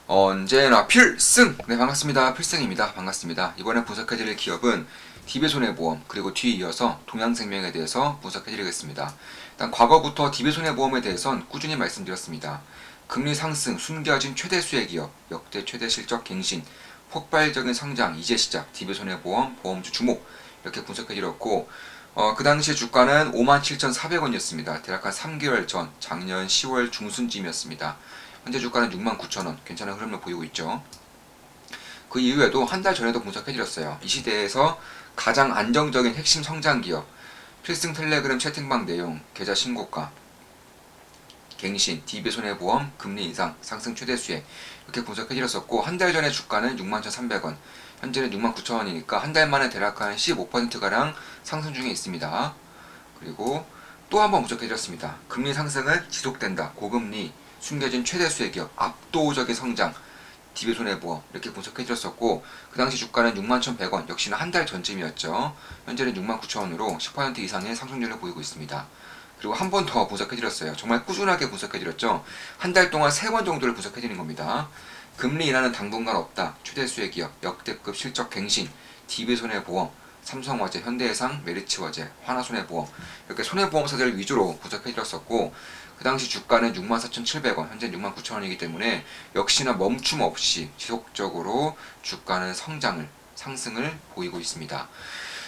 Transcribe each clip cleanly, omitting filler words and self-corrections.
언제나 필승! 네, 반갑습니다. 필승입니다. 반갑습니다. 이번에 분석해드릴 기업은 DB손해보험, 그리고 뒤에 이어서 동양생명에 대해서 분석해드리겠습니다. 일단 과거부터 DB손해보험에 대해선 꾸준히 말씀드렸습니다. 금리 상승, 숨겨진 최대 수혜 기업, 역대 최대 실적 갱신, 폭발적인 성장, 이제 시작, DB손해보험, 보험주 주목, 이렇게 분석해드렸고, 그 당시 주가는 57,400원이었습니다. 대략 한 3개월 전, 작년 10월 중순쯤이었습니다. 현재 주가는 69,000원, 괜찮은 흐름을 보이고 있죠. 그 이후에도 한 달 전에도 분석해드렸어요. 이 시대에서 가장 안정적인 핵심 성장 기업, 필승 텔레그램 채팅방 내용, 계좌 신고가, 갱신, DB손해보험, 금리 인상, 상승 최대 수혜, 이렇게 분석해드렸었고, 한 달 전에 주가는 61,300원, 현재는 69,000원이니까 한 달 만에 대략 한 15%가량 상승 중에 있습니다. 그리고 또 한 번 분석해드렸습니다. 금리 상승은 지속된다. 고금리, 숨겨진 최대 수혜 기업, 압도적인 성장, DB손해보험, 이렇게 분석해드렸었고, 그 당시 주가는 61,100원, 역시나 한 달 전쯤이었죠. 현재는 69,000원으로 10% 이상의 상승률을 보이고 있습니다. 그리고 한 번 더 분석해드렸어요. 정말 꾸준하게 분석해드렸죠. 한 달 동안 3번 정도를 분석해드린 겁니다. 금리 인하는 당분간 없다. 최대 수혜 기업, 역대급 실적 갱신, DB손해보험, 삼성화재, 현대해상, 메리츠화재, 하나손해보험, 이렇게 손해보험사들 위주로 분석해드렸었고, 그 당시 주가는 64,700원, 현재 69,000원이기 때문에 역시나 멈춤 없이 지속적으로 주가는 상승을 보이고 있습니다.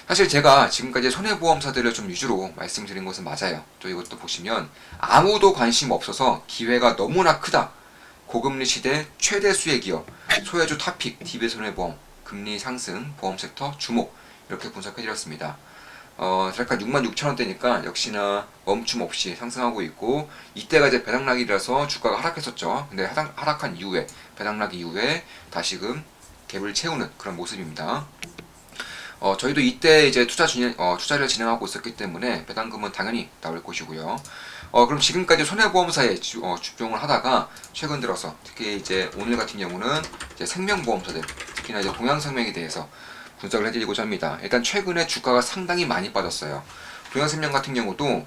사실 제가 지금까지 손해보험사들을 좀 위주로 말씀드린 것은 맞아요. 또 이것도 보시면 아무도 관심 없어서 기회가 너무나 크다. 고금리 시대 최대 수혜 기업, 소외주 탑픽, DB손해보험, 금리 상승, 보험섹터 주목, 이렇게 분석해드렸습니다. 대략 66,000원대니까 역시나 멈춤 없이 상승하고 있고, 이때가 이제 배당락이라서 주가가 하락했었죠. 근데 하락한 이후에, 배당락 이후에 다시금 갭을 채우는 그런 모습입니다. 저희도 이때 이제 투자를 진행하고 있었기 때문에 배당금은 당연히 나올 것이고요. 그럼 지금까지 손해보험사에 집중을 하다가 최근 들어서 특히 이제 오늘 같은 경우는 이제 생명보험사들, 특히나 이제 동양생명에 대해서 분석을 해드리고자 합니다. 일단 최근에 주가가 상당히 많이 빠졌어요. 동양생명 같은 경우도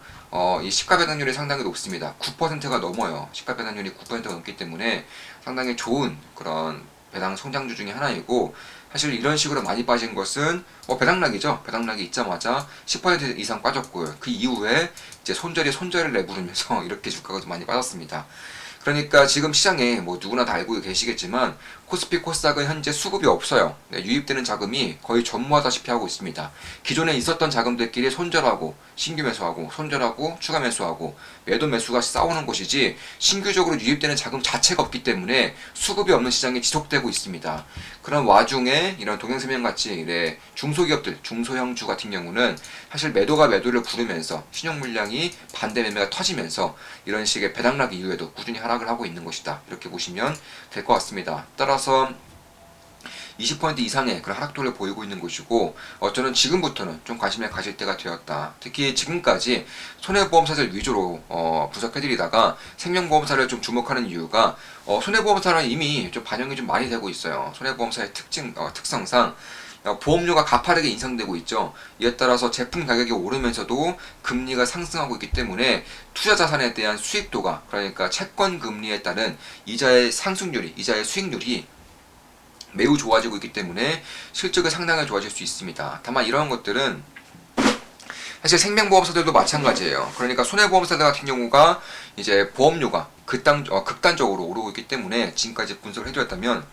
이 시가 배당률이 상당히 높습니다. 9%가 넘어요. 시가 배당률이 9%가 넘기 때문에 상당히 좋은 그런 배당 성장주 중에 하나이고, 사실 이런 식으로 많이 빠진 것은 배당락이죠. 배당락이 있자마자 10% 이상 빠졌고요. 그 이후에 이제 손절을 내부르면서 이렇게 주가가 좀 많이 빠졌습니다. 그러니까 지금 시장에 누구나 다 알고 계시겠지만 코스피 코스닥은 현재 수급이 없어요. 유입되는 자금이 거의 전무하다시피 하고 있습니다. 기존에 있었던 자금들끼리 손절하고 신규 매수하고 손절하고 추가 매수하고 매도 매수가 싸우는 곳이지, 신규적으로 유입되는 자금 자체가 없기 때문에 수급이 없는 시장이 지속되고 있습니다. 그런 와중에 이런 동양생명같이 중소기업들, 중소형주 같은 경우는 사실 매도가 매도를 부르면서 신용 물량이 반대 매매가 터지면서 이런 식의 배당락 이후에도 꾸준히 하락을 하고 있는 것이다. 이렇게 보시면 될 것 같습니다. 따라서 20% 이상의 그런 하락도를 보이고 있는 것이고, 저는 지금부터는 좀 관심을 가질 때가 되었다. 특히 지금까지 손해보험사들 위주로 분석해드리다가 생명보험사를 좀 주목하는 이유가, 손해보험사는 이미 좀 반영이 좀 많이 되고 있어요. 손해보험사의 특성상 보험료가 가파르게 인상되고 있죠. 이에 따라서 제품 가격이 오르면서도 금리가 상승하고 있기 때문에 투자 자산에 대한 수익도가, 그러니까 채권 금리에 따른 이자의 상승률이, 이자의 수익률이 매우 좋아지고 있기 때문에 실적이 상당히 좋아질 수 있습니다. 다만 이러한 것들은 사실 생명보험사들도 마찬가지예요. 그러니까 손해보험사들 같은 경우가 이제 보험료가 극단적으로 오르고 있기 때문에 지금까지 분석을 해드렸다면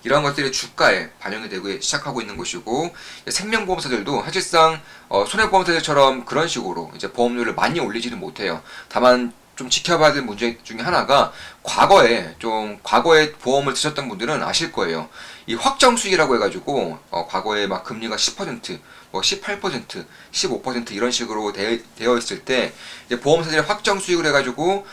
이러한 것들이 주가에 반영이 되기 시작하고 있는 것이고, 생명보험사들도 사실상 손해보험사들처럼 그런 식으로 이제 보험료를 많이 올리지는 못해요. 다만 좀 지켜봐야 될 문제 중에 하나가, 과거에 보험을 드셨던 분들은 아실 거예요. 이 확정 수익이라고 해가지고 과거에 막 금리가 10%, 18%, 15% 이런 식으로 되어 있을 때 이제 보험사들이 확정 수익을 해가지고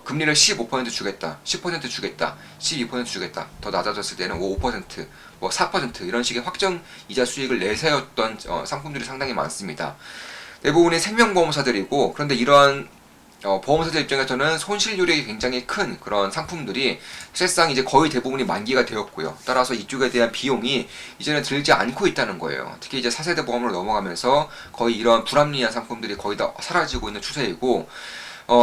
금리를 15% 주겠다, 10% 주겠다, 12% 주겠다, 더 낮아졌을 때는 5%, 4% 이런 식의 확정 이자 수익을 내세웠던 상품들이 상당히 많습니다. 대부분이 생명보험사들이고, 그런데 이러한 보험사들 입장에서는 손실률이 굉장히 큰 그런 상품들이 사실상 이제 거의 대부분이 만기가 되었고요. 따라서 이쪽에 대한 비용이 이제는 들지 않고 있다는 거예요. 특히 이제 4세대 보험으로 넘어가면서 거의 이런 불합리한 상품들이 거의 다 사라지고 있는 추세이고,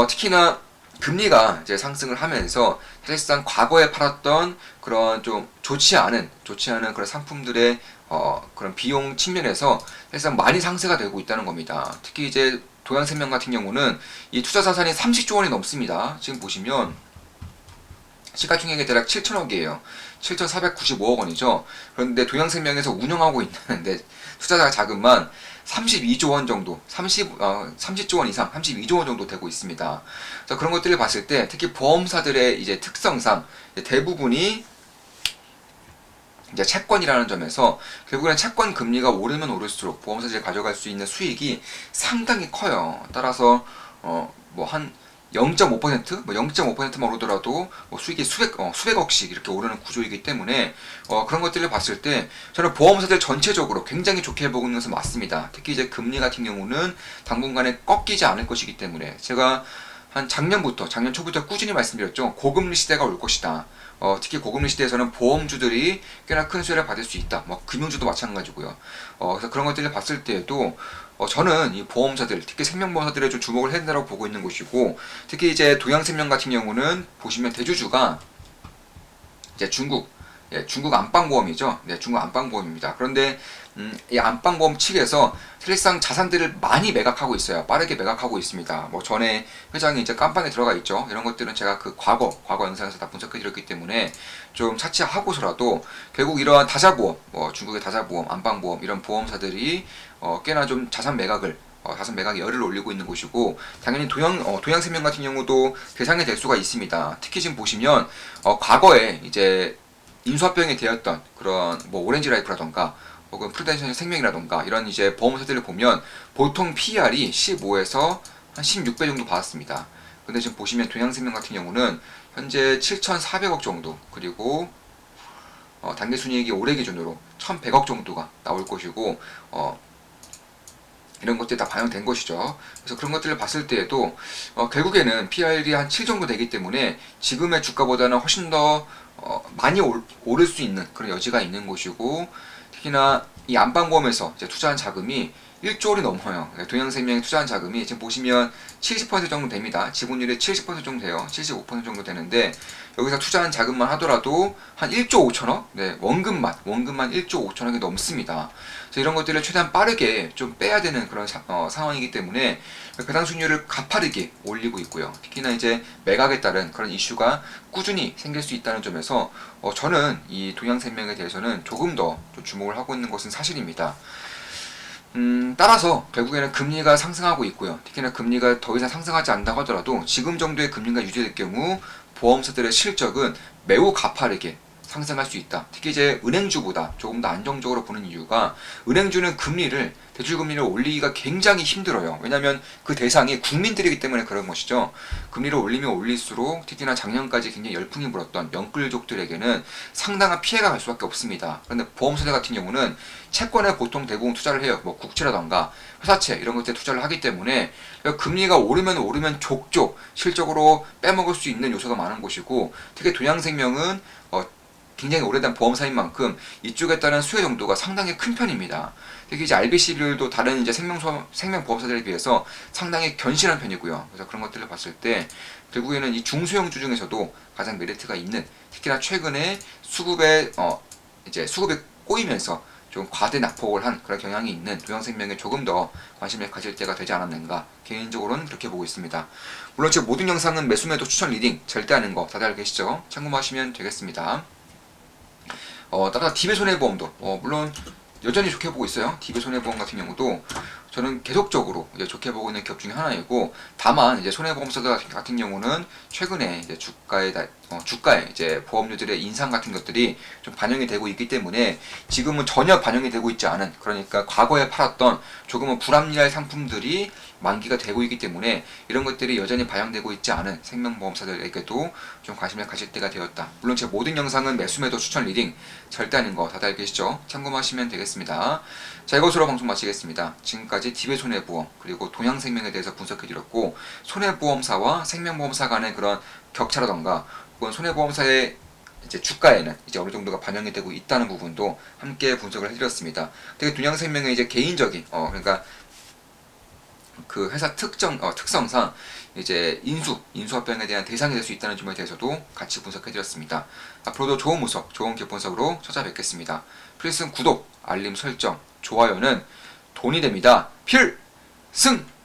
특히나 금리가 이제 상승을 하면서 사실상 과거에 팔았던 그런 좀 좋지 않은 그런 상품들의 그런 비용 측면에서 사실상 많이 상쇄가 되고 있다는 겁니다. 특히 이제 동양생명 같은 경우는 이 투자 자산이 30조 원이 넘습니다. 지금 보시면 시가총액이 대략 7천억이에요. 7,495억 원이죠. 그런데 동양생명에서 운영하고 있는데 투자 자금만 32조 원 정도, 30조 원 이상, 32조 원 정도 되고 있습니다. 그래서 그런 것들을 봤을 때 특히 보험사들의 이제 특성상 대부분이 이제 채권이라는 점에서 결국에는 채권 금리가 오르면 오를수록 보험사들이 가져갈 수 있는 수익이 상당히 커요. 따라서 뭐한 0.5%, 뭐 0.5%만 오르더라도 뭐 수익이 수백억씩 이렇게 오르는 구조이기 때문에 그런 것들을 봤을 때 저는 보험사들 전체적으로 굉장히 좋게 보고 있는 것은 맞습니다. 특히 이제 금리 같은 경우는 당분간에 꺾이지 않을 것이기 때문에 제가 작년 초부터 꾸준히 말씀드렸죠. 고금리 시대가 올 것이다. 특히 고금리 시대에서는 보험주들이 꽤나 큰 수혜를 받을 수 있다. 뭐 금융주도 마찬가지고요. 그래서 그런 것들을 봤을 때에도 저는 이 보험사들, 특히 생명보험사들에 좀 주목을 해야 된다고 보고 있는 것이고, 특히 이제 동양생명 같은 경우는 보시면 대주주가 이제 중국 안방보험이죠. 네, 중국 안방보험입니다. 그런데 이 안방보험 측에서 사실상 자산들을 많이 매각하고 있어요. 빠르게 매각하고 있습니다. 뭐 전에 회장이 이제 깜빵에 들어가 있죠. 이런 것들은 제가 그 과거 영상에서 다 분석해 드렸기 때문에 좀 차치하고서라도 결국 이러한 다자보험, 중국의 다자보험, 안방보험 이런 보험사들이 꽤나 좀 자산 매각에 열을 올리고 있는 곳이고, 당연히 동양생명 같은 경우도 대상이 될 수가 있습니다. 특히 지금 보시면 과거에 이제 인수합병이 되었던 그런 뭐 오렌지라이프라던가 혹은 프루덴셜 생명이라던가 이런 이제 보험사들을 보면 보통 PER이 15에서 한 16배 정도 받았습니다. 근데 지금 보시면 동양생명 같은 경우는 현재 7,400억 정도, 그리고 당기순이익이 올해 기준으로 1,100억 정도가 나올 것이고, 이런 것들이 다 반영된 것이죠. 그래서 그런 것들을 봤을 때에도 결국에는 PR이 한 7 정도 되기 때문에 지금의 주가보다는 훨씬 더 많이 오를 수 있는 그런 여지가 있는 것이고, 특히나 이 안방보험에서 이제 투자한 자금이 1조 원이 넘어요. 동양생명이 투자한 자금이 지금 보시면 70% 정도 됩니다. 지분율이 70% 정도 돼요. 75% 정도 되는데 여기서 투자한 자금만 하더라도 한 1조 5천억? 네, 원금만 1조 5천억이 넘습니다. 그래서 이런 것들을 최대한 빠르게 좀 빼야 되는 그런 상황이기 때문에 배당 수익률을 가파르게 올리고 있고요. 특히나 이제 매각에 따른 그런 이슈가 꾸준히 생길 수 있다는 점에서 저는 이 동양생명에 대해서는 조금 더 좀 주목을 하고 있는 것은 사실입니다. 따라서 결국에는 금리가 상승하고 있고요. 특히나 금리가 더 이상 상승하지 않는다고 하더라도 지금 정도의 금리가 유지될 경우 보험사들의 실적은 매우 가파르게 상승할 수 있다. 특히 이제 은행주보다 조금 더 안정적으로 보는 이유가, 은행주는 대출금리를 올리기가 굉장히 힘들어요. 왜냐하면 그 대상이 국민들이기 때문에 그런 것이죠. 금리를 올리면 올릴수록 특히나 작년까지 굉장히 열풍이 불었던 명끌족들에게는 상당한 피해가 갈 수밖에 없습니다. 그런데 보험사들 같은 경우는 채권에 보통 대부분 투자를 해요. 뭐 국채라던가 회사채 이런 것들에 투자를 하기 때문에 금리가 오르면 족족 실적으로 빼먹을 수 있는 요소가 많은 곳이고, 특히 동양생명은 굉장히 오래된 보험사인 만큼 이쪽에 따른 수혜 정도가 상당히 큰 편입니다. 특히 이제 RBC 비율도 다른 이제 생명보험사들에 비해서 상당히 견실한 편이고요. 그래서 그런 것들을 봤을 때 결국에는 이 중소형주 중에서도 가장 메리트가 있는, 특히나 최근에 수급에 꼬이면서 좀 과대 낙폭을 한 그런 경향이 있는 동양생명에 조금 더 관심을 가질 때가 되지 않았는가, 개인적으로는 그렇게 보고 있습니다. 물론 제 모든 영상은 매수매도 추천 리딩 절대 아닌 거 다들 알고 계시죠? 참고하시면 되겠습니다. 따라 DB손해보험도 물론 여전히 좋게 보고 있어요. DB손해보험 같은 경우도 저는 계속적으로 이제 좋게 보고 있는 기업 중에 하나이고, 다만 이제 손해보험사들 같은 경우는 최근에 이제 주가에 이제 보험료들의 인상 같은 것들이 좀 반영이 되고 있기 때문에 지금은 전혀 반영이 되고 있지 않은, 그러니까 과거에 팔았던 조금은 불합리할 상품들이 만기가 되고 있기 때문에 이런 것들이 여전히 반영되고 있지 않은 생명보험사들에게도 좀 관심을 가질 때가 되었다. 물론 제 모든 영상은 매수매도 추천 리딩 절대 아닌 거 다들 알고 계시죠? 참고하시면 되겠습니다. 자, 이것으로 방송 마치겠습니다. 지금까지 DB손해보험 그리고 동양생명에 대해서 분석해드렸고, 손해보험사와 생명보험사 간의 그런 격차라던가 혹은 손해보험사의 이제 주가에는 이제 어느 정도가 반영이 되고 있다는 부분도 함께 분석을 해드렸습니다. 되게 동양생명의 이제 개인적인 그러니까 그 회사 특성상 이제 인수합병에 대한 대상이 될 수 있다는 점에 대해서도 같이 분석해드렸습니다. 앞으로도 좋은 분석, 좋은 기업 분석으로 찾아뵙겠습니다. 필승 구독, 알림 설정, 좋아요는 돈이 됩니다. 필승!